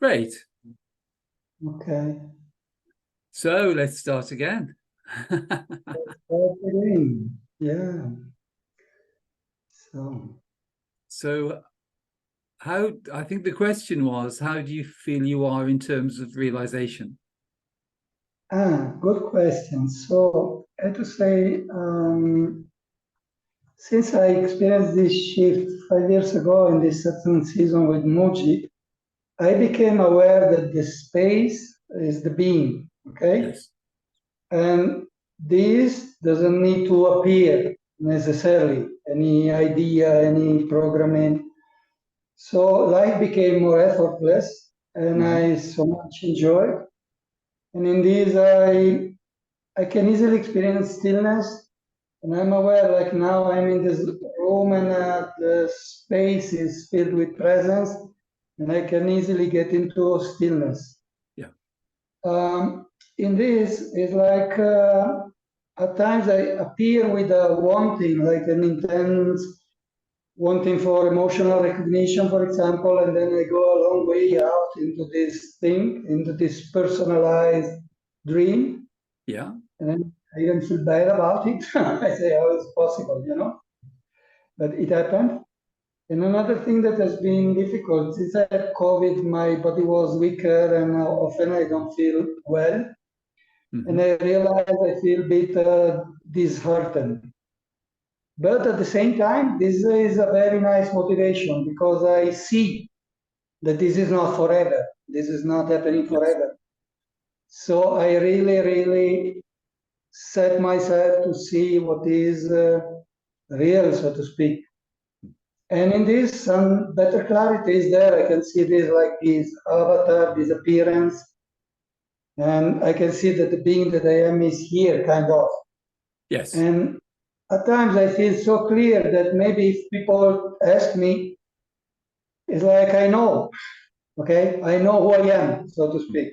Great. Okay. So let's start again. Start again. Yeah. So, So I think the question was, how do you feel you are in terms of realization? good question. So, I have to say, since I experienced this shift 5 years ago in this certain season with Mooji, I became aware that the space is the being. Okay. Yes. And this doesn't need to appear necessarily, any idea, any programming. So life became more effortless and Mhm. I so much enjoy. And in this, I can easily experience stillness. And I'm aware, like now I'm in this room and the space is filled with presence and I can easily get into stillness. Yeah. In this, it's like at times I appear with a wanting, like an intense wanting for emotional recognition, for example, and then I go a long way out into this thing, into this personalized dream, Yeah. and then I even feel bad about it. I say, how is it possible, But it happened. And another thing that has been difficult, since I had COVID, my body was weaker and often I don't feel well. And Mhm. I realized I feel a bit disheartened. But at the same time, this is a very nice motivation because I see that this is not forever. This is not happening Yes. forever. So I really, really set myself to see what is real, so to speak. And in this, some better clarity is there. I can see this like this avatar, this appearance, and I can see that the being that I am is here, kind of. Yes. And at times I feel so clear that maybe if people ask me, it's like I know, okay? I know who I am, so to speak.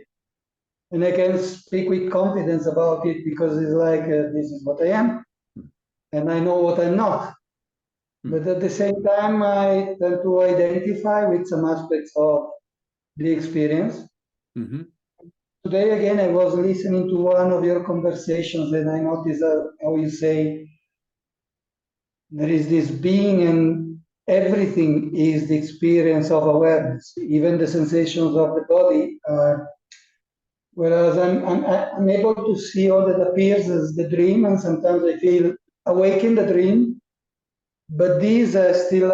And I can speak with confidence about it because it's like this is what I am, and I know what I'm not. But at the same time, I tend to identify with some aspects of the experience. Mm-hmm. Today, again, I was listening to one of your conversations, and I noticed how you say there is this being, and everything is the experience of awareness, even the sensations of the body are. Whereas I'm able to see all that appears as the dream, and sometimes I feel awake in the dream, but these are still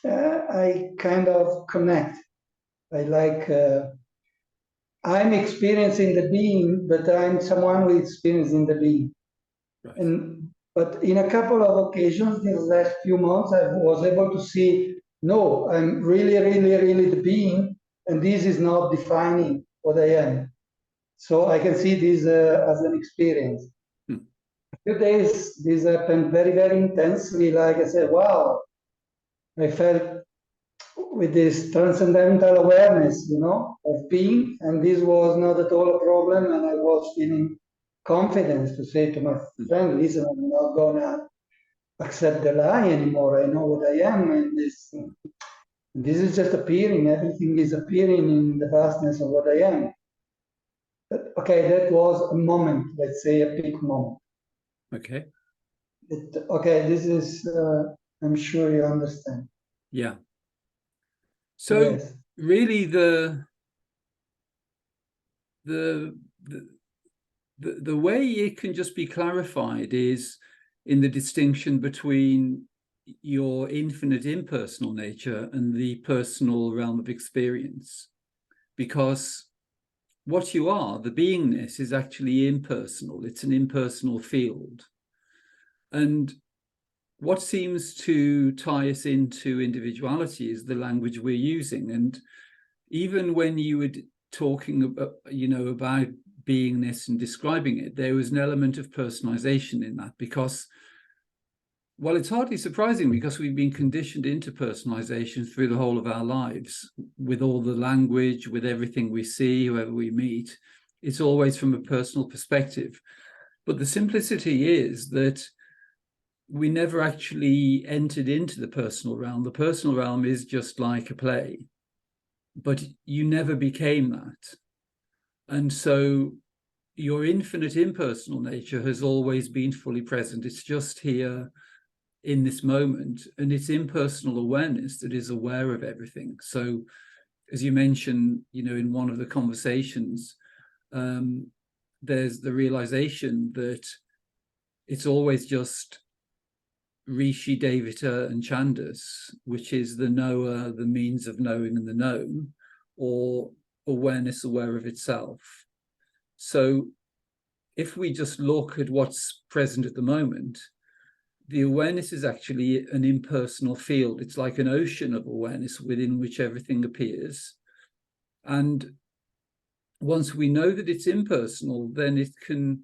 I kind of connect. I like, I'm experiencing the being, but I'm someone who is experiencing the being. Right. But in a couple of occasions, these last few months, I was able to see, no, I'm really, really, really the being, and this is not defining what I am. So I can see this as an experience. Hmm. A few days, this happened very, very intensely. Like I said, wow, I felt with this transcendental awareness, of being, and this was not at all a problem. And I was feeling confidence to say to my Hmm. friend, listen, I'm not gonna accept the lie anymore. I know what I am, and this is just appearing. Everything is appearing in the vastness of what I am. Okay, that was a moment, let's say a peak moment. Okay. Okay, this is, I'm sure you understand. Yeah. So Yes. really the the the way it can just be clarified is in the distinction between your infinite impersonal nature and the personal realm of experience. Because what you are, the beingness, is actually impersonal. It's an impersonal field. And what seems to tie us into individuality is the language we're using. And even when you were talking about, about beingness and describing it, there was an element of personalization in that because, well, it's hardly surprising because we've been conditioned into personalization through the whole of our lives with all the language, with everything we see, whoever we meet. It's always from a personal perspective. But the simplicity is that we never actually entered into the personal realm. The personal realm is just like a play. but you never became that. And so your infinite impersonal nature has always been fully present. It's just here in this moment, and it's impersonal awareness that is aware of everything. So as you mentioned, in one of the conversations, there's the realization that it's always just Rishi, Devita, and Chandas, which is the knower, the means of knowing, and the known, or awareness aware of itself. So if we just look at what's present at the moment, the awareness is actually an impersonal field. It's like an ocean of awareness within which everything appears. And once we know that it's impersonal, then it can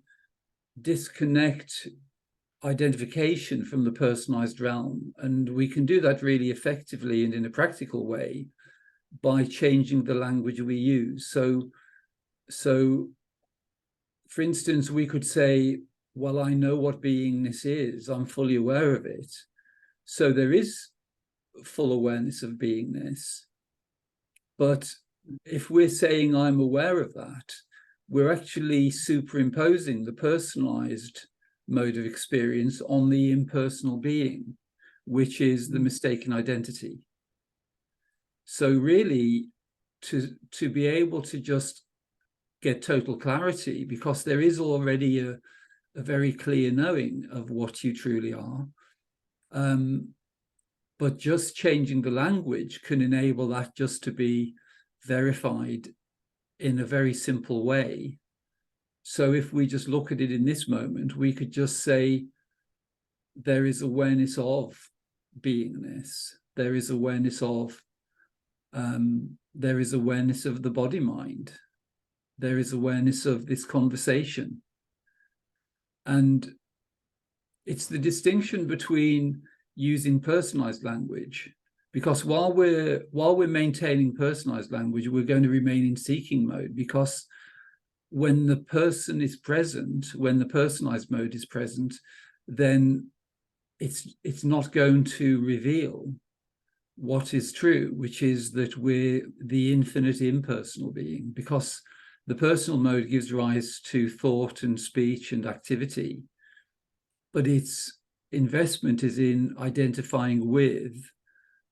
disconnect identification from the personalized realm. And we can do that really effectively and in a practical way by changing the language we use. So for instance, we could say, well, I know what beingness is. I'm fully aware of it. So there is full awareness of beingness. But if we're saying I'm aware of that, we're actually superimposing the personalized mode of experience on the impersonal being, which is the mistaken identity. So really, to be able to just get total clarity, because there is already a very clear knowing of what you truly are. But just changing the language can enable that just to be verified in a very simple way. So if we just look at it in this moment, we could just say, there is awareness of beingness. There is awareness of, there is awareness of the body-mind. There is awareness of this conversation. And it's the distinction between using personalized language, because while we're maintaining personalized language, we're going to remain in seeking mode, because when the person is present, when the personalized mode is present, then it's not going to reveal what is true, which is that we're the infinite impersonal being, because the personal mode gives rise to thought and speech and activity, but its investment is in identifying with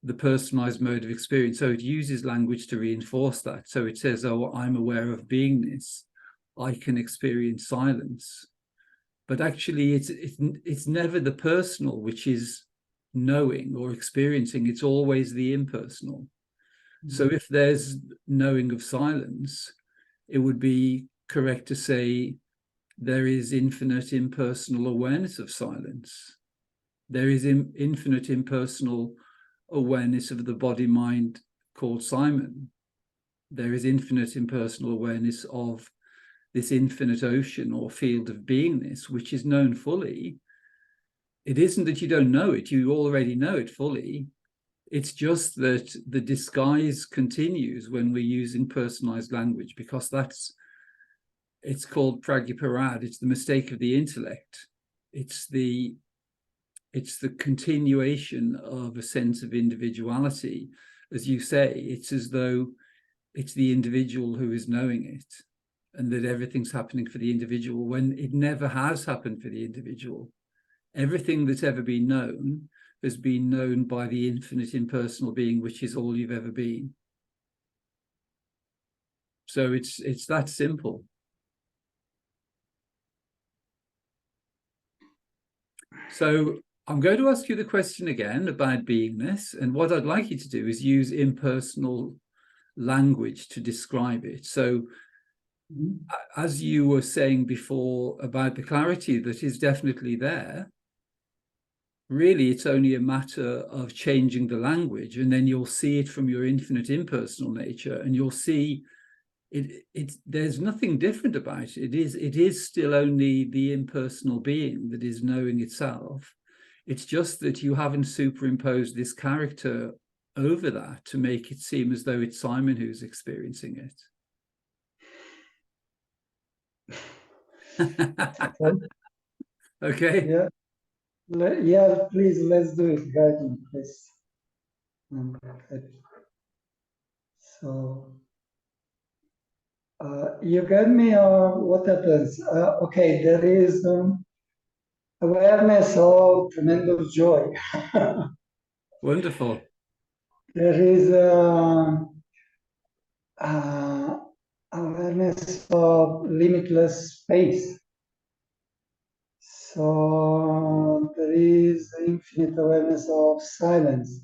the personalized mode of experience. So it uses language to reinforce that. So it says, oh, I'm aware of beingness. I can experience silence. But actually, it's never the personal which is knowing or experiencing. It's always the impersonal. So if there's knowing of silence, it would be correct to say there is infinite impersonal awareness of silence. There is infinite impersonal awareness of the body-mind called Simon. There is infinite impersonal awareness of this infinite ocean or field of beingness, which is known fully. It isn't that you don't know it, you already know it fully. It's just that the disguise continues when we're using personalized language, because it's called pragyaparad. It's the mistake of the intellect. It's the continuation of a sense of individuality. As you say, it's as though it's the individual who is knowing it, and that everything's happening for the individual, when it never has happened for the individual. Everything that's ever been known has been known by the infinite impersonal being, which is all you've ever been. So it's that simple. So I'm going to ask you the question again about beingness, and what I'd like you to do is use impersonal language to describe it. So as you were saying before about the clarity that is definitely there, really it's only a matter of changing the language, and then you'll see it from your infinite impersonal nature, and you'll see there's nothing different about it. It is still only the impersonal being that is knowing itself. It's just that you haven't superimposed this character over that to make it seem as though it's Simon who's experiencing it. Okay. Yeah. Yeah, please, let's do it. Guide me, please. So you get me, what happens? Okay, there is awareness of tremendous joy. Wonderful. There is uh, awareness of limitless space. So there is infinite awareness of silence.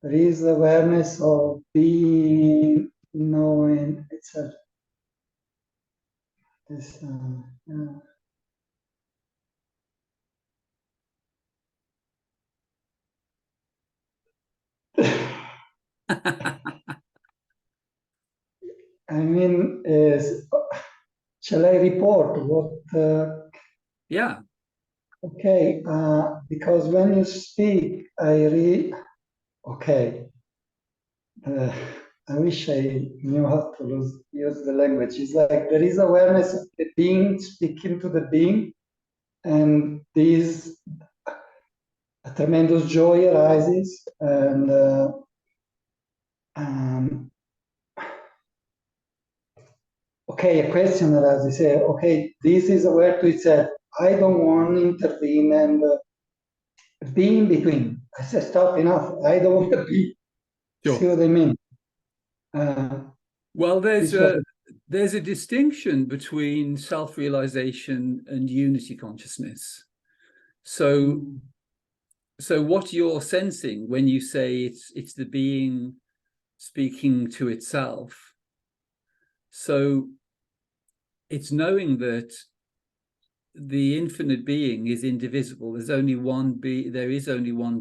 There is awareness of being, knowing, etc. This, yeah. I mean, shall I report what? Yeah. Okay, because when you speak, okay. I wish I knew how to use the language. It's like there is awareness of the being speaking to the being, and this a tremendous joy arises, and um, okay, a question arises. Say, okay, this is aware to itself. I don't want to intervene and be in between. I said, stop, enough. I don't want to be. Sure. See what I mean? Well, there's a distinction between self-realization and unity consciousness. So so what you're sensing when you say it's the being speaking to itself, so it's knowing that the infinite being is indivisible. There is only one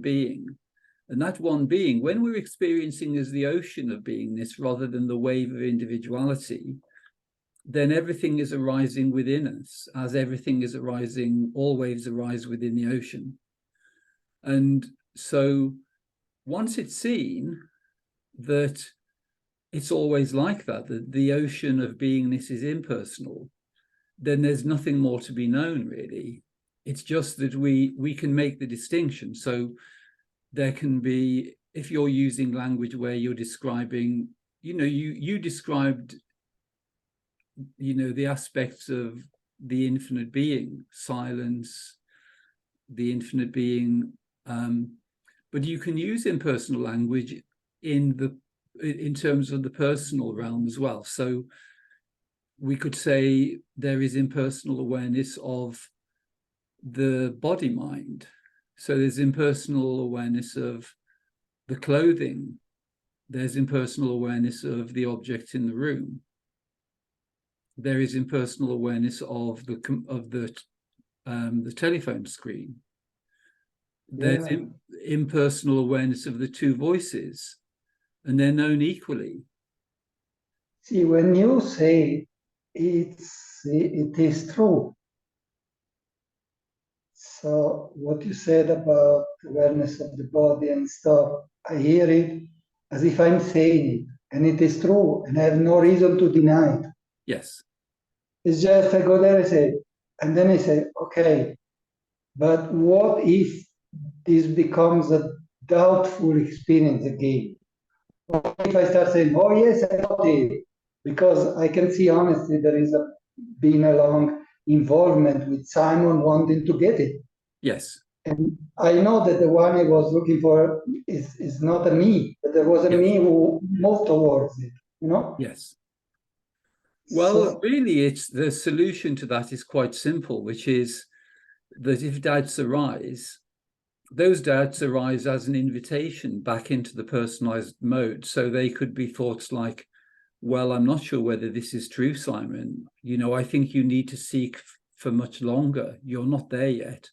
being. And that one being, when we're experiencing as the ocean of beingness rather than the wave of individuality, then everything is arising within us, as everything is arising, all waves arise within the ocean. And so once it's seen that it's always like that, that the ocean of beingness is impersonal, then there's nothing more to be known, really. It's just that we can make the distinction. So there can be, if you're using language where you're describing, you described, the aspects of the infinite being, silence, the infinite being, but you can use impersonal language in terms of the personal realm as well. So we could say there is impersonal awareness of the body mind. So there's impersonal awareness of the clothing. There's impersonal awareness of the objects in the room. There is impersonal awareness of the telephone screen. There's impersonal awareness of the two voices, and they're known equally. See, when you say it is true. So what you said about awareness of the body and stuff, I hear it as if I'm saying it, and it is true, and I have no reason to deny it. Yes. It's just I go there and say, and then I say, okay, but what if this becomes a doubtful experience again? What if I start saying, oh yes, I got it, because I can see honestly there is been a long involvement with Simon wanting to get it. Yes. And I know that the one I was looking for is not a me, but there was a me who moved towards it, Yes. Well, really, the solution to that is quite simple, which is that if doubts arise, those doubts arise as an invitation back into the personalized mode. So they could be thoughts like, well, I'm not sure whether this is true, Simon. I think you need to seek for much longer. You're not there yet.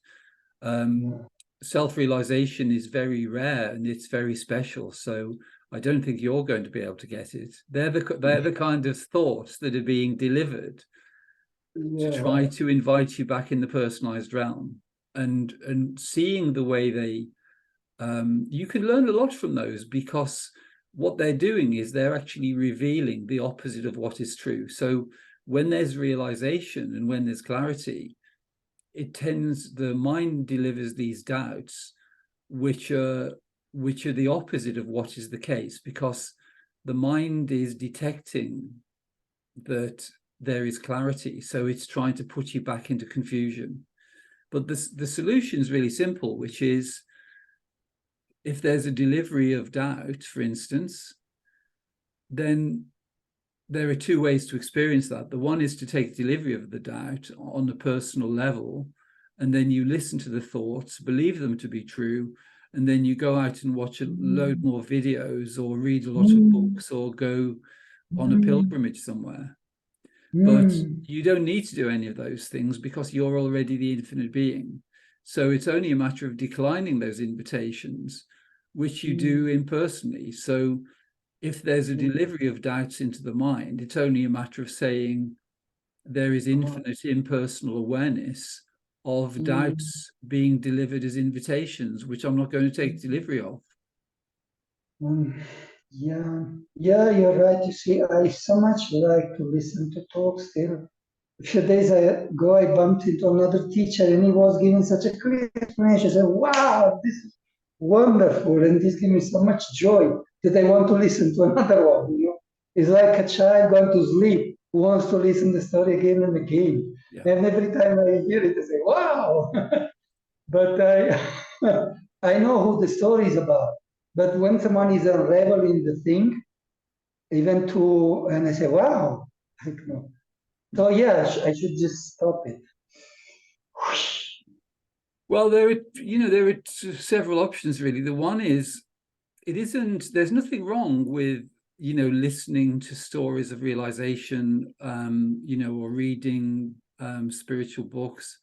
Self-realization is very rare and it's very special. So I don't think you're going to be able to get it. They're the kind of thoughts that are being delivered to try to invite you back in the personalized realm, and seeing the way they you can learn a lot from those, because what they're doing is they're actually revealing the opposite of what is true. So when there's realization and when there's clarity, the mind delivers these doubts which are the opposite of what is the case, because the mind is detecting that there is clarity. So it's trying to put you back into confusion. But the solution is really simple, which is if there's a delivery of doubt, for instance, then there are two ways to experience that. The one is to take delivery of the doubt on a personal level, and then you listen to the thoughts, believe them to be true, and then you go out and watch a load more videos or read a lot of books or go on a pilgrimage somewhere. But you don't need to do any of those things because you're already the infinite being. So it's only a matter of declining those invitations, which you do impersonally. So if there's a delivery of doubts into the mind, it's only a matter of saying there is infinite impersonal awareness of doubts being delivered as invitations, which I'm not going to take delivery of. Yeah, you're right. You see, I so much like to listen to talks still. A few days ago, I bumped into another teacher and he was giving such a clear explanation. I said, wow, this is wonderful. And this gives me so much joy that I want to listen to another one. You know, it's like a child going to sleep who wants to listen to the story again and again. Yeah. And every time I hear it, I say, wow. But I know who the story is about. But when someone is unraveling the thing, even to, and I say, wow, I don't know. So yeah, I should just stop it. Well, there are several options really. The one is, there's nothing wrong with, listening to stories of realization, or reading spiritual books,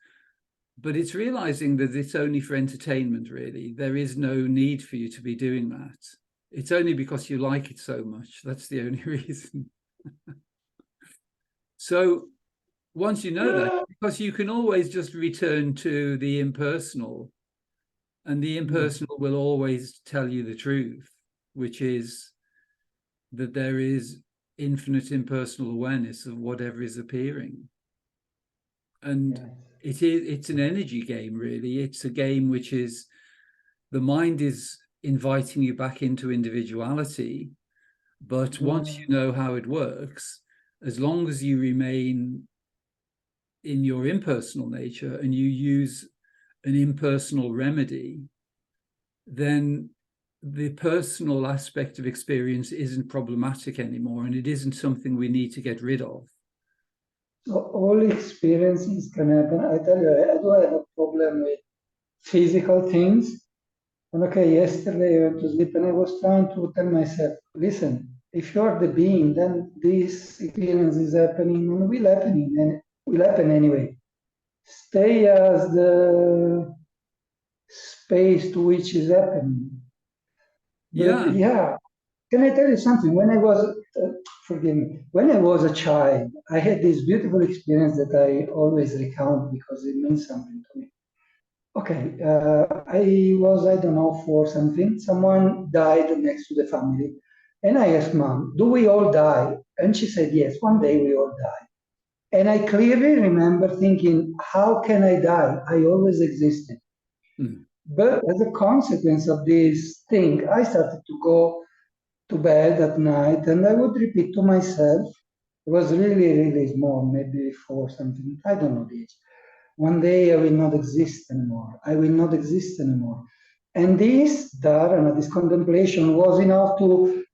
but it's realizing that it's only for entertainment, really. There is no need for you to be doing that. It's only because you like it so much. That's the only reason. So once you know that, because you can always just return to the impersonal, and the impersonal will always tell you the truth, which is that there is infinite impersonal awareness of whatever is appearing. And it's an energy game, really. It's a game which is, the mind is inviting you back into individuality. But once you know how it works, as long as you remain in your impersonal nature and you use an impersonal remedy, then the personal aspect of experience isn't problematic anymore, and it isn't something we need to get rid of. So all experiences can happen. I tell you, I do have a problem with physical things. And okay, yesterday I went to sleep and I was trying to tell myself, listen, if you're the being, then this experience is happening and will happen anyway. Stay as the space to which is happening. But yeah, can I tell you something? When I was, forgive me, when I was a child, I had this beautiful experience that I always recount because it means something to me. Okay, I don't know, for something. Someone died next to the family. And I asked mom, do we all die? And she said, yes, one day we all die. And I clearly remember thinking, how can I die? I always existed. But as a consequence of this thing, I started to go to bed at night and I would repeat to myself, it was really, really small, maybe 4 something, I don't know the age. One day I will not exist anymore. I will not exist anymore. And this dharana, this contemplation was enough to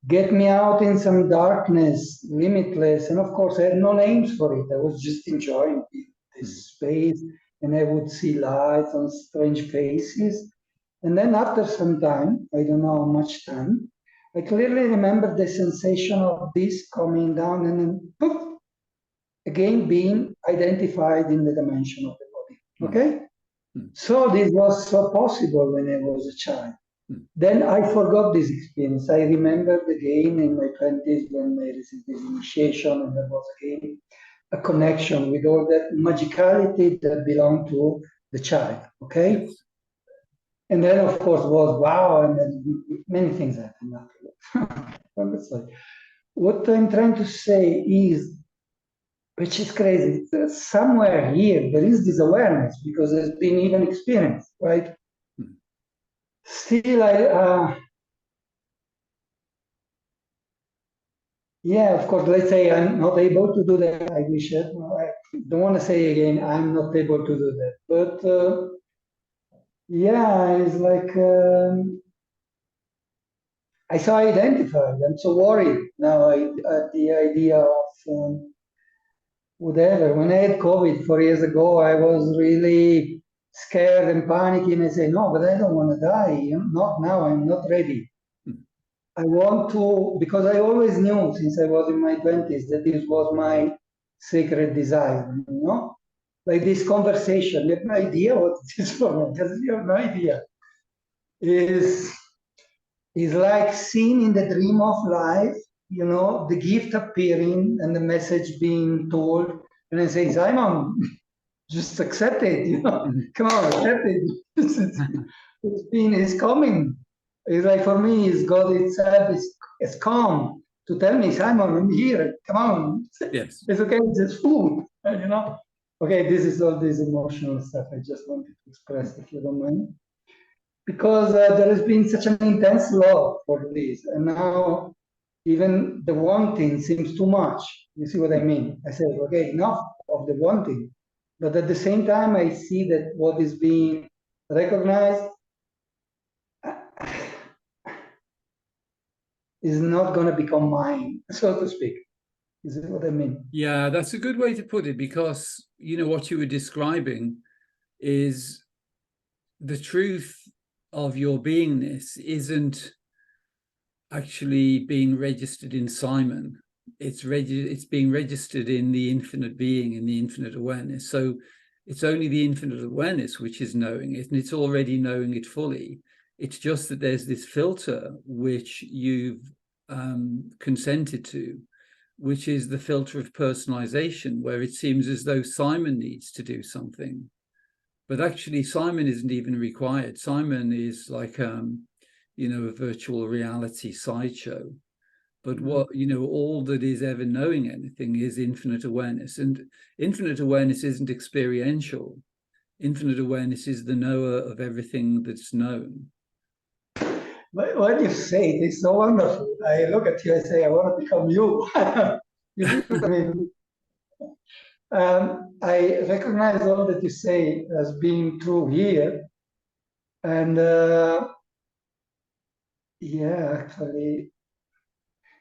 get me out in some darkness, limitless. And of course, I had no names for it. I was just enjoying this space, and I would see lights on strange faces. And then after some time, I don't know how much time, I clearly remember the sensation of this coming down and then poof, again being identified in the dimension of the body. Okay? So this was so possible when I was a child. Then I forgot this experience. I remembered again in my 20s when I received this initiation, and there was again a connection with all that magicality that belonged to the child. Okay? Yes. And then, of course, was wow, and then many things happened afterwards. What I'm trying to say is, which is crazy, somewhere here there is this awareness because there's been even experience, right? Still, Yeah, of course. Let's say I'm not able to do that. I wish it. I don't want to say again, I'm not able to do that. But yeah, it's like I so identified. I'm so worried now at the idea of whatever. When I had COVID 4 years ago, I was really scared and panicking. I say, no, but I don't want to die. Not now. I'm not ready. I want to, because I always knew since I was in my 20s that this was my sacred desire, you know? Like this conversation, you have no idea what it is for me, because you have no idea. Is like seeing in the dream of life, you know, the gift appearing and the message being told. And I say, Simon, just accept it, you know, come on, accept it. It's coming. It's like for me, it's God itself is come to tell me, Simon, I'm here. Come on. Yes. It's okay, it's just food, you know. Okay, this is all this emotional stuff I just wanted to express, if you don't mind. Because there has been such an intense love for this, and now even the wanting seems too much. You see what I mean? I say, okay, enough of the wanting. But at the same time, I see that what is being recognized is not going to become mine, so to speak. Is that what I mean? Yeah, that's a good way to put it, because, you know, what you were describing is the truth of your beingness isn't actually being registered in Simon. It's being registered in the infinite being, in the infinite awareness. So it's only the infinite awareness which is knowing it, and it's already knowing it fully. It's just that there's this filter which you've consented to, which is the filter of personalization, where it seems as though Simon needs to do something. But actually, Simon isn't even required. Simon is like, you know, a virtual reality sideshow. But what, you know, all that is ever knowing anything is infinite awareness. And infinite awareness isn't experiential. Infinite awareness is the knower of everything that's known. But what you say, it's so wonderful. I look at you, I say, I want to become you. You see what I mean? I recognize all that you say as being true here. And yeah, actually,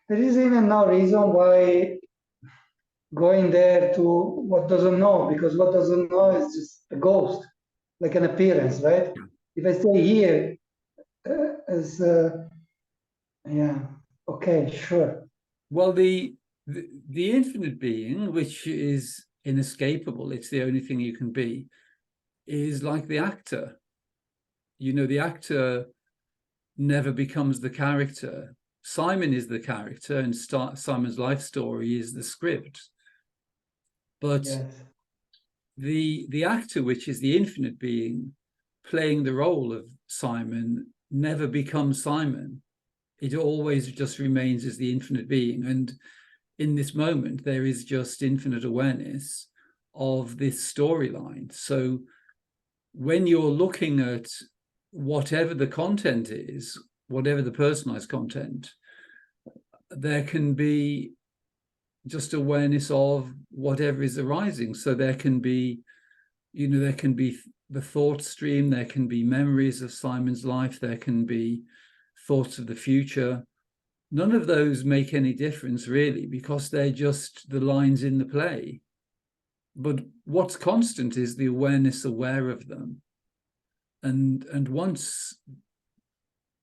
there is even no reason why going there to what doesn't know, because what doesn't know is just a ghost, like an appearance, right? If I stay here as, yeah, okay, sure. Well, the infinite being, which is inescapable, it's the only thing you can be, is like the actor. You know, the actor never becomes the character. Simon is the character, and Simon's life story is the script. But Yes. the actor, which is the infinite being, playing the role of Simon, never becomes Simon. It always just remains as the infinite being. And in this moment, there is just infinite awareness of this storyline. So when you're looking at whatever the content is, whatever the personalized content, there can be just awareness of whatever is arising. So there can be, you know, there can be the thought stream, there can be memories of Simon's life, there can be thoughts of the future. None of those make any difference really, because they're just the lines in the play. But what's constant is the awareness aware of them. And once,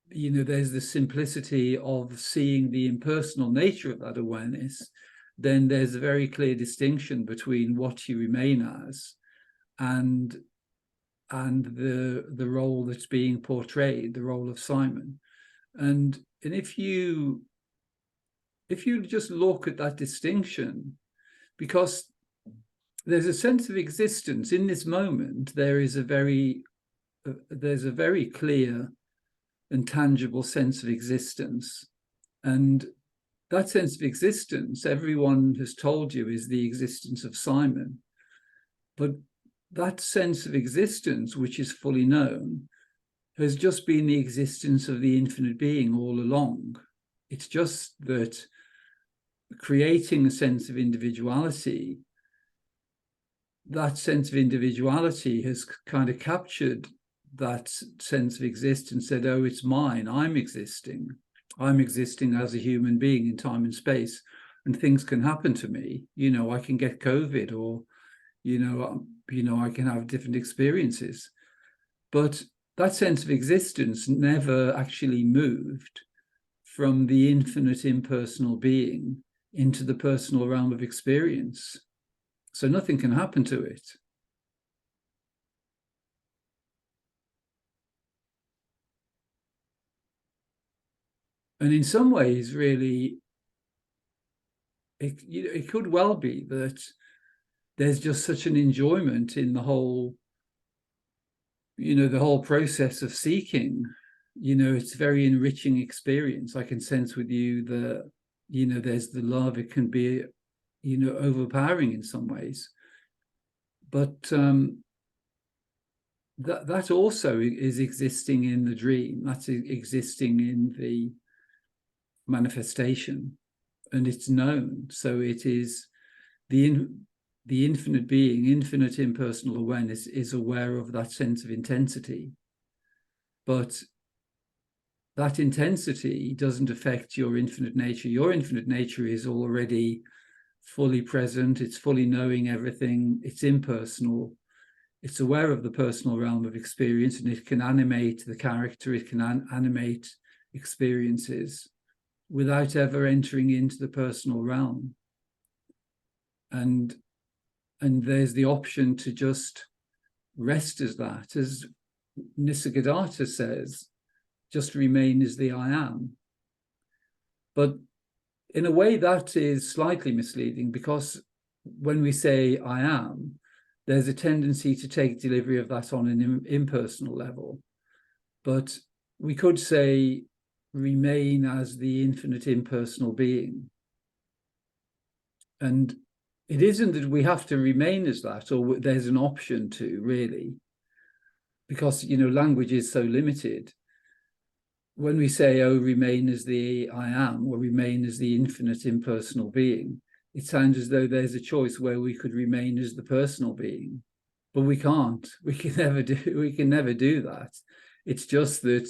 you know, there's the simplicity of seeing the impersonal nature of that awareness, then there's a very clear distinction between what you remain as and the role that's being portrayed, the role of Simon. And if you just look at that distinction, because there's a sense of existence in this moment, there's a very clear and tangible sense of existence. And that sense of existence, everyone has told you, is the existence of Simon. But that sense of existence, which is fully known, has just been the existence of the infinite being all along. It's just that creating a sense of individuality, that sense of individuality has kind of captured that sense of existence, said, oh, it's mine, I'm existing as a human being in time and space, and things can happen to me. I can get COVID, or I can have different experiences, but that sense of existence never actually moved from the infinite impersonal being into the personal realm of experience. So nothing can happen to it. And in some ways, really, it could well be that there's just such an enjoyment in the whole process of seeking. It's a very enriching experience. I can sense with you that there's the love. It can be overpowering in some ways, but that also is existing in the dream. That's existing in the manifestation, and it's known. So it is the infinite being, infinite impersonal awareness is aware of that sense of intensity, but that intensity doesn't affect your infinite nature. Your infinite nature is already fully present. It's fully knowing everything. It's impersonal. It's aware of the personal realm of experience, and it can animate the character. It can animate experiences without ever entering into the personal realm. And there's the option to just rest as that, as Nisargadatta says, just remain as the I am. But in a way, that is slightly misleading, because when we say I am, there's a tendency to take delivery of that on an impersonal level. But we could say remain as the infinite impersonal being. And it isn't that we have to remain as that, or there's an option to, really, because language is so limited. When we say, oh, remain as the I am, or remain as the infinite impersonal being, it sounds as though there's a choice where we could remain as the personal being, but we can't. We can never do that. It's just that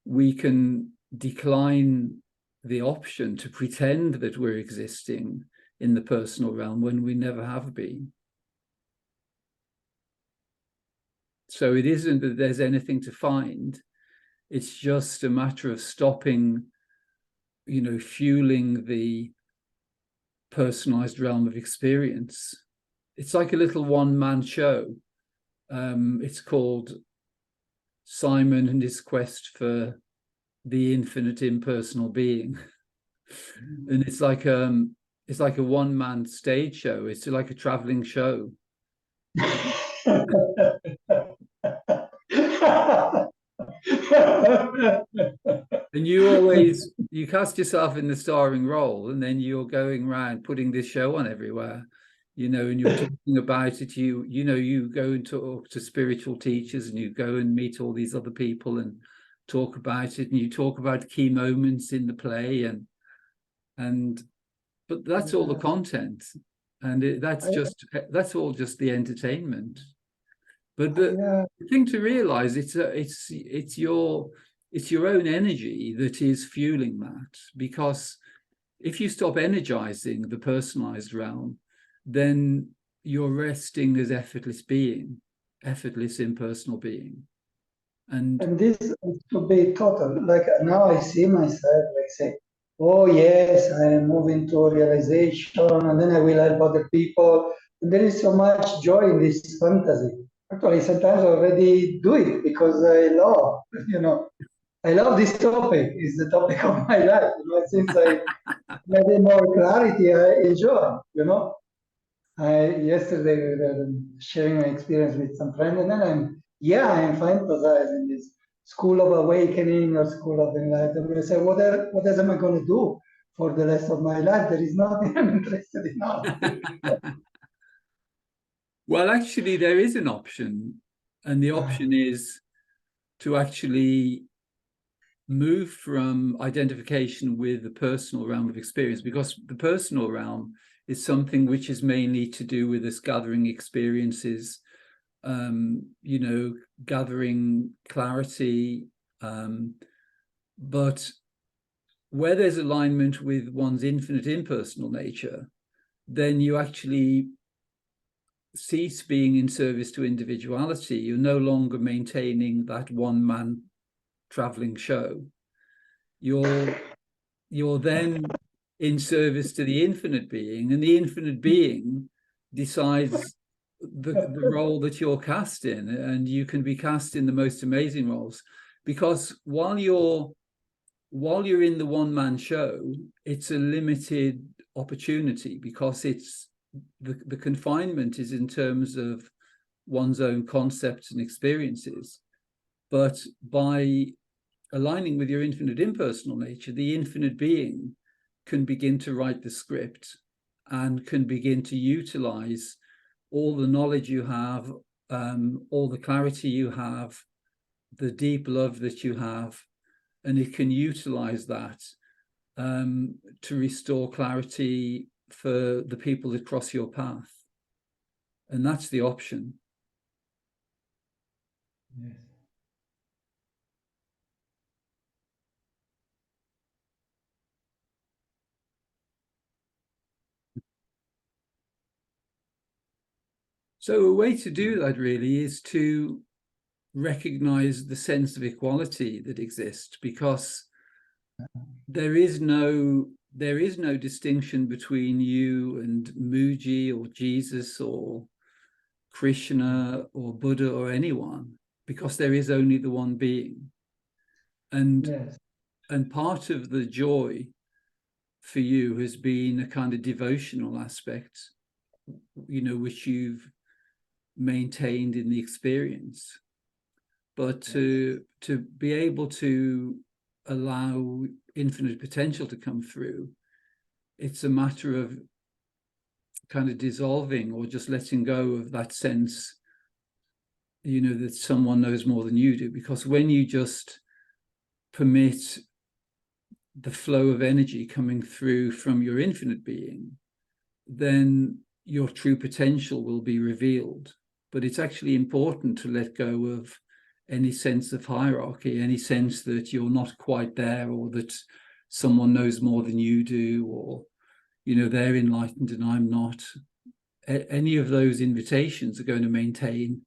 we can decline the option to pretend that we're existing in the personal realm when we never have been. So it isn't that there's anything to find. It's just a matter of stopping, fueling the personalized realm of experience. It's like a little one-man show. It's called Simon and His Quest for the Infinite Impersonal Being. And it's like a one-man stage show. It's like a traveling show. And you cast yourself in the starring role, and then you're going around putting this show on everywhere, and you're talking about it. You go and talk to spiritual teachers, and you go and meet all these other people and talk about it, and you talk about key moments in the play, but that's all the content, and that's all just the entertainment. But the thing to realize, it's your own energy that is fueling that, because if you stop energizing the personalized realm, then you're resting as effortless impersonal being. And this is to be total. Like now I see myself like say, oh yes, I am moving to realization, and then I will help other people. And there is so much joy in this fantasy. Actually, sometimes I already do it because I love, I love this topic. It's the topic of my life. Since I had more clarity, I enjoy. Yesterday we were sharing my experience with some friends, and then I'm fantasizing this school of awakening or school of enlightenment. I say, what else am I going to do for the rest of my life? There is nothing I'm interested in. Well, actually, there is an option, and the option is to actually move from identification with the personal realm of experience, because the personal realm is something which is mainly to do with us gathering experiences, you know, gathering clarity, but where there's alignment with one's infinite impersonal nature, then you actually cease being in service to individuality. You're no longer maintaining that one-man traveling show. You're then in service to the infinite being, and the infinite being decides the role that you're cast in, and you can be cast in the most amazing roles, because while you're in the one-man show, it's a limited opportunity, because it's the confinement is in terms of one's own concepts and experiences. But by aligning with your infinite impersonal nature, the infinite being can begin to write the script and can begin to utilize all the knowledge you have, all the clarity you have, the deep love that you have, and it can utilize that to restore clarity for the people that cross your path. And that's the option. Yes. So a way to do that really is to recognize the sense of equality that exists, because there is no distinction between you and Mooji or Jesus or Krishna or Buddha or anyone, because there is only the one being. And Yes. and part of the joy for you has been a kind of devotional aspect, you know, which you've maintained in the experience. But to be able to allow infinite potential to come through, it's a matter of kind of dissolving or just letting go of that sense, you know, that someone knows more than you do. Because when you just permit the flow of energy coming through from your infinite being, then your true potential will be revealed. But it's actually important to let go of any sense of hierarchy, any sense that you're not quite there, or that someone knows more than you do, or, you know, they're enlightened and I'm not. Any of those invitations are going to maintain,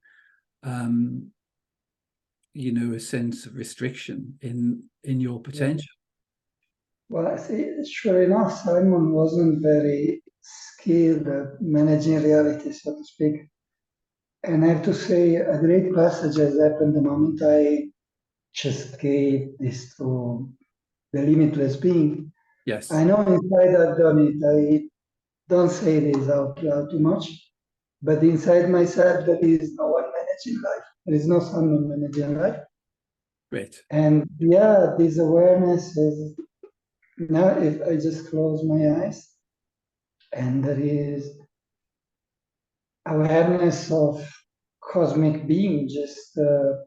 you know, a sense of restriction in your potential. Well, I see, sure enough, Simon wasn't very skilled at managing reality, so to speak. And I have to say, a great passage has happened the moment I just gave this to the limitless being. Yes. I know inside I've done it. I don't say this out loud too much, but inside myself, there is no one managing life. There is no someone managing life. Great. And yeah, this awareness is now, if I just close my eyes, and there is awareness of cosmic being just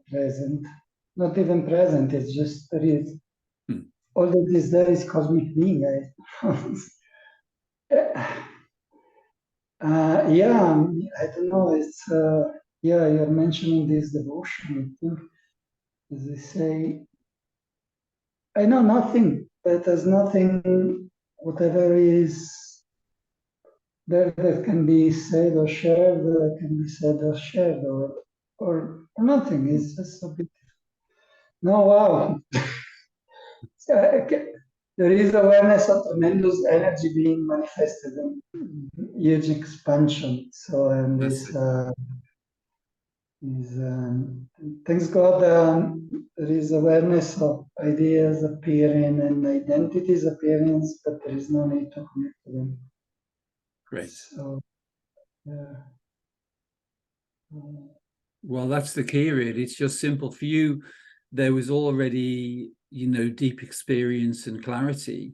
present, not even present, it's just there is. All that is there is cosmic being. Yeah, I don't know, it's, yeah, you're mentioning this devotion, I think, as they say, I know nothing, but there's nothing, whatever is there that can be said or shared, that can be said or shared, or nothing. It's just so beautiful. No, wow. There is awareness of tremendous energy being manifested in huge expansion. So, and this is, thanks God, there is awareness of ideas appearing and identities appearing, but there is no need to connect to them. Great. So, yeah. Well, that's the key, really. It's just simple. For you, there was already, you know, deep experience and clarity.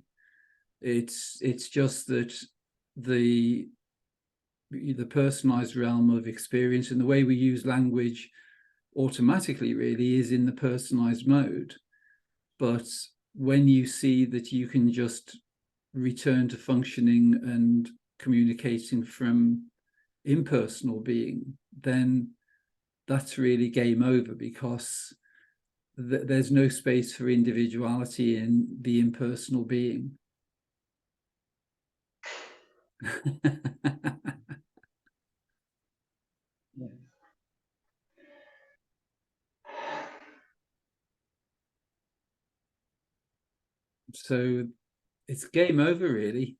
It's just that the personalized realm of experience and the way we use language automatically really is in the personalized mode. But when you see that you can just return to functioning and communicating from impersonal being, then that's really game over, because there's no space for individuality in the impersonal being. Yes. So it's game over, really.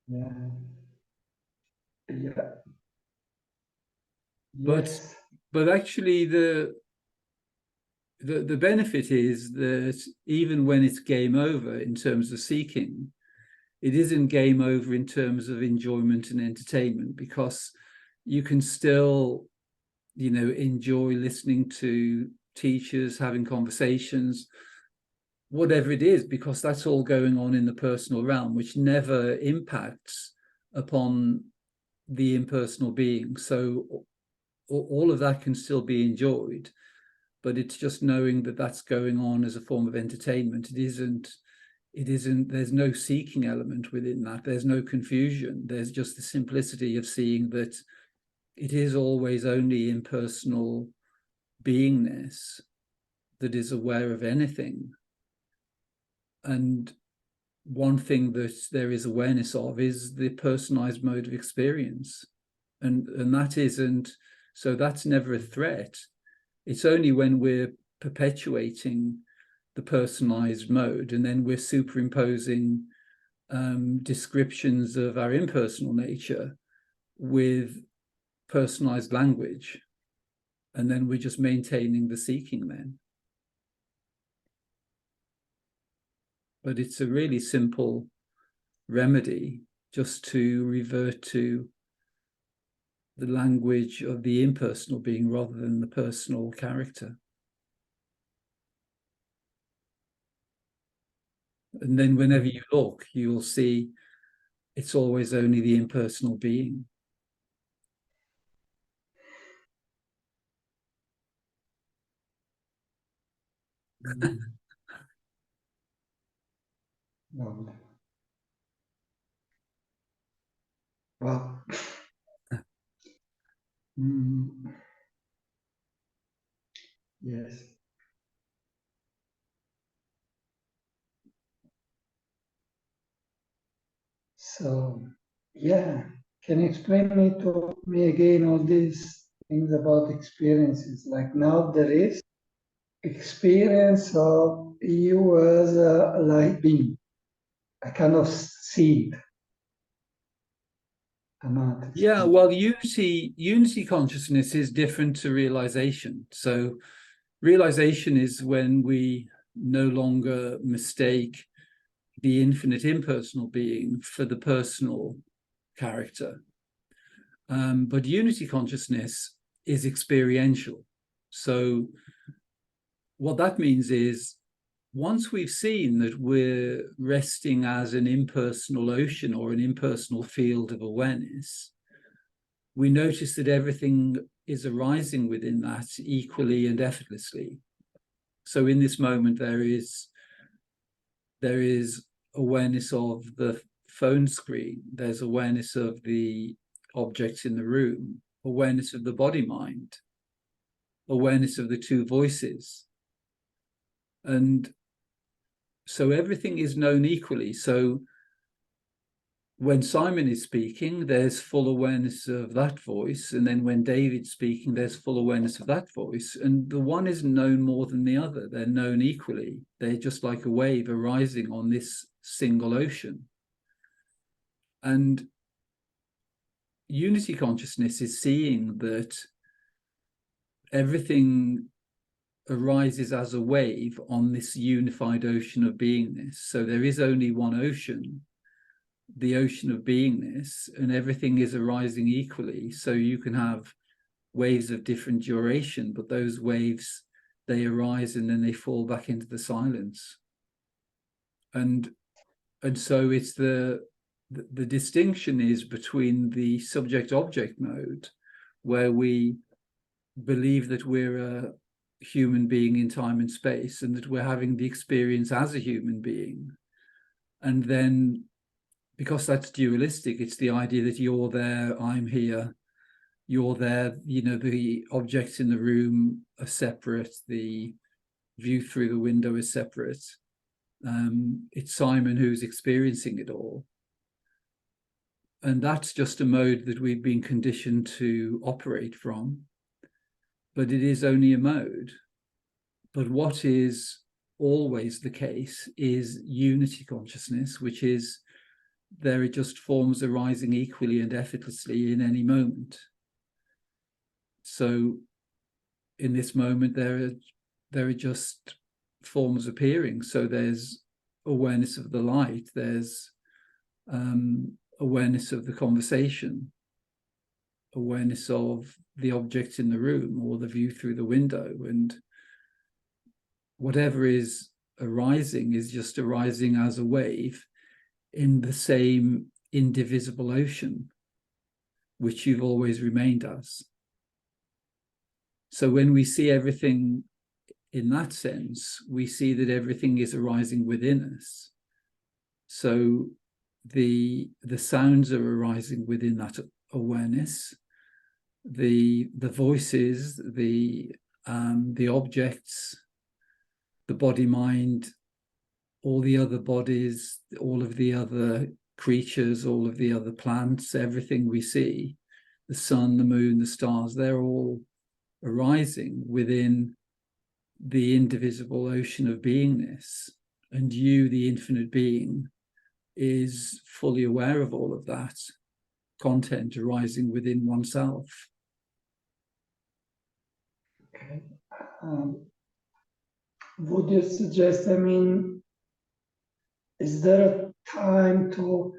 Yeah. Yeah. But Yes. actually the benefit is that even when it's game over in terms of seeking, it isn't game over in terms of enjoyment and entertainment, because you can still, enjoy listening to teachers, having conversations, whatever it is, because that's all going on in the personal realm, which never impacts upon the impersonal being. So all of that can still be enjoyed, but it's just knowing that that's going on as a form of entertainment. There's no seeking element within that. There's no confusion. There's just the simplicity of seeing that it is always only impersonal beingness that is aware of anything. And one thing that there is awareness of is the personalized mode of experience. And that isn't, so that's never a threat. It's only when we're perpetuating the personalized mode and then we're superimposing descriptions of our impersonal nature with personalized language, and then we're just maintaining the seeking then. But it's a really simple remedy, just to revert to the language of the impersonal being rather than the personal character. And then whenever you look, you will see it's always only the impersonal being. Lovely. Well, yes. So, yeah, can you explain to me again all these things about experiences? Like now there is experience of you as a light being. I kind of see it. Yeah, well, unity consciousness is different to realization. So realization is when we no longer mistake the infinite impersonal being for the personal character. But unity consciousness is experiential. So what that means is, once we've seen that we're resting as an impersonal ocean or an impersonal field of awareness, we notice that everything is arising within that equally and effortlessly. So in this moment, there is awareness of the phone screen, there's awareness of the objects in the room, awareness of the body mind, awareness of the two voices. And so everything is known equally. So when Simon is speaking, there's full awareness of that voice. And then when David's speaking, there's full awareness of that voice. And the one isn't known more than the other. They're known equally. They're just like a wave arising on this single ocean. And unity consciousness is seeing that everything arises as a wave on this unified ocean of beingness. So there is only one ocean, the ocean of beingness, and everything is arising equally. So you can have waves of different duration, but those waves, they arise and then they fall back into the silence. And so it's the distinction is between the subject-object mode, where we believe that we're human being in time and space, and that we're having the experience as a human being. And then, because that's dualistic, it's the idea that you're there, I'm here, you're there, you know, the objects in the room are separate, the view through the window is separate. It's Simon who's experiencing it all. And that's just a mode that we've been conditioned to operate from. But it is only a mode. But what is always the case is unity consciousness, which is there are just forms arising equally and effortlessly in any moment. So in this moment, there are just forms appearing. So there's awareness of the light, there's awareness of the conversation, awareness of the objects in the room or the view through the window, and whatever is arising is just arising as a wave in the same indivisible ocean, which you've always remained as. So when we see everything in that sense, we see that everything is arising within us. So the sounds are arising within that awareness. The voices, the objects, the body, mind, all the other bodies, all of the other creatures, all of the other plants, everything we see, the sun, the moon, the stars, they're all arising within the indivisible ocean of beingness. And you, the infinite being, is fully aware of all of that content arising within oneself. Okay. Would you suggest, I mean, is there a time to,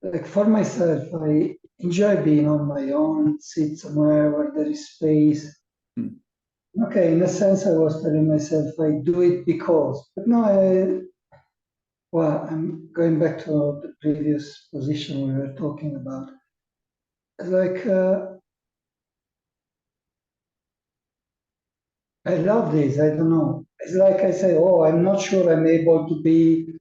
like for myself, I enjoy being on my own, sit somewhere where there is space. Okay, in a sense, I was telling myself I do it because, but no, well, I'm going back to the previous position we were talking about. Like, I love this, I don't know. It's like I say, oh, I'm not sure I'm able to be,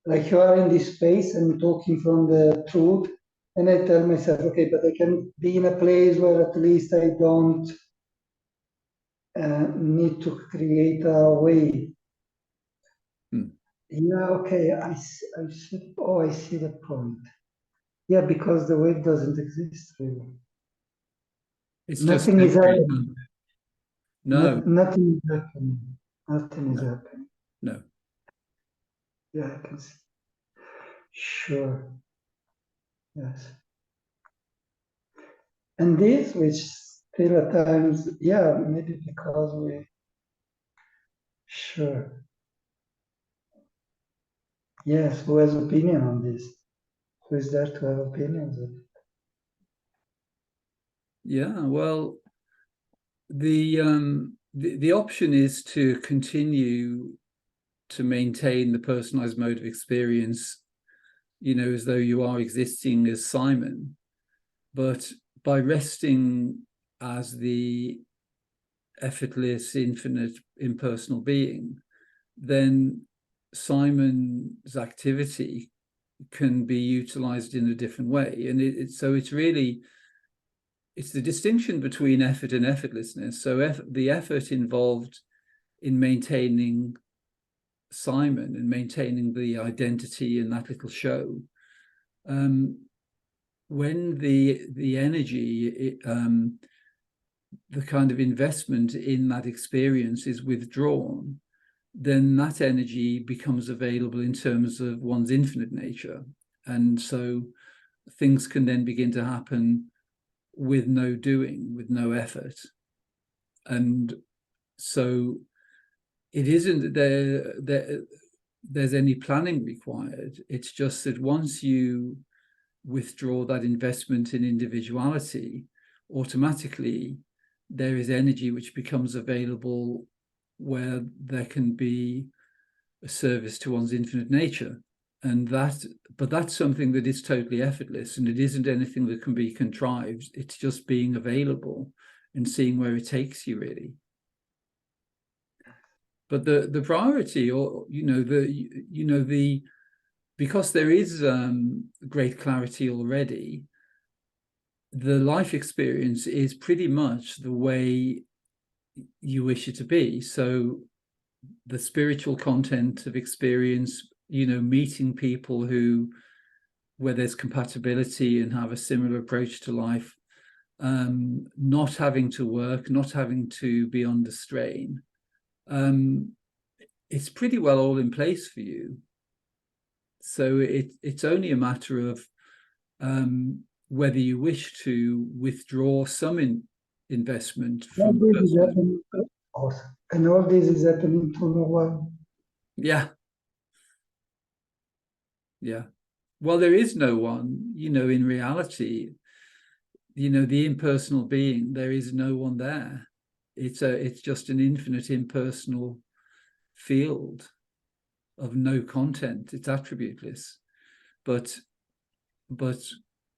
like you are in this space and talking from the truth. And I tell myself, okay, but I can be in a place where at least I don't need to create a way. Yeah, okay, I see, oh, I see the point. Yeah, because the wave doesn't exist really. It's Nothing just is happening. No. Nothing is happening. Nothing is happening. No. Yeah, I can see. Sure. Yes. And this, which still at times, yeah, maybe because we, sure. Yes, who has opinion on this? Who is there to have opinions on it? Yeah, well, the option is to continue to maintain the personalized mode of experience, you know, as though you are existing as Simon, but by resting as the effortless, infinite, impersonal being, then Simon's activity can be utilized in a different way. And so it's really, it's the distinction between effort and effortlessness. So the effort involved in maintaining Simon and maintaining the identity in that little show. When the energy, the kind of investment in that experience is withdrawn, then that energy becomes available in terms of one's infinite nature. And so things can then begin to happen with no doing, with no effort. And so it isn't there's any planning required. It's just that once you withdraw that investment in individuality, automatically there is energy which becomes available where there can be a service to one's infinite nature. But that's something that is totally effortless, and it isn't anything that can be contrived. It's just being available and seeing where it takes you, really. But the priority, or because there is great clarity already, the life experience is pretty much the way you wish it to be. So the spiritual content of experience, meeting people where there's compatibility and have a similar approach to life, not having to work, not having to be under strain. It's pretty well all in place for you. So it's only a matter of whether you wish to withdraw some investment from personal. And all this is happening to no one. Yeah. Well, there is no one, in reality, the impersonal being, there is no one there. It's just an infinite impersonal field of no content. It's attributeless, but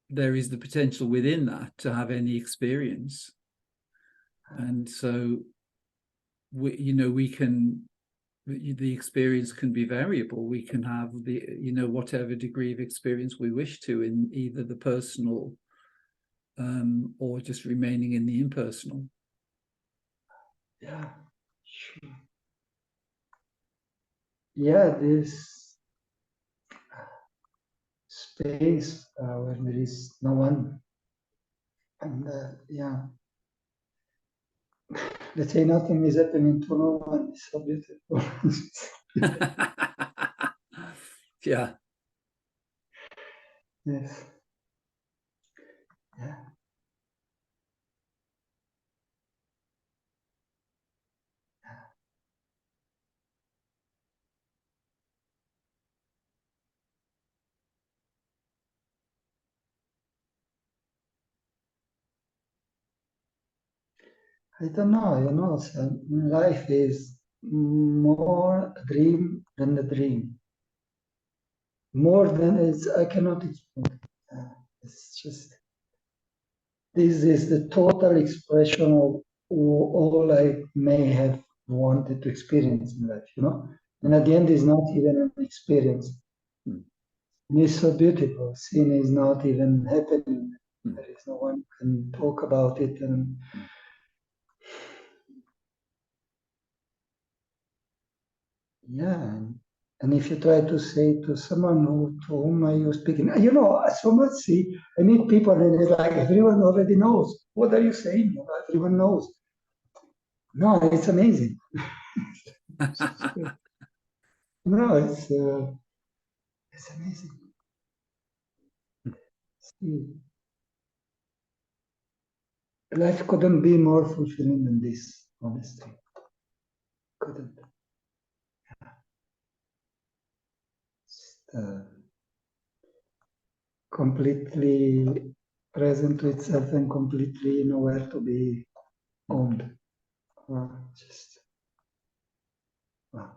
there is the potential within that to have any experience. And so the experience can be variable. We can have whatever degree of experience we wish to in either the personal or just remaining in the impersonal. Yeah, sure. Yeah, this space where there is no one, and let's say nothing is happening to no one. It's so beautiful. Yeah. Yes. Yeah. I don't know, so life is more a dream than a dream. More than I cannot explain. It's just, this is the total expression of all I may have wanted to experience in life, And at the end, it's not even an experience. And it's so beautiful. Sin is not even happening. There is no one who can talk about it. And yeah. And if you try to say to someone to whom are you speaking, so much, see, I meet people and it's like everyone already knows. What are you saying? Everyone knows. No, it's amazing. No, it's amazing. See, life couldn't be more fulfilling than this, honestly. Couldn't. Just, completely present to itself and completely nowhere to be owned. Just wow.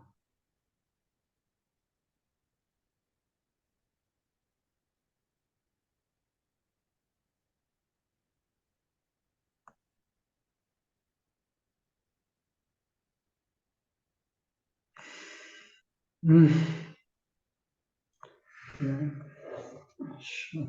Yeah, sure.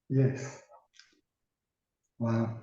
Yes. Wow.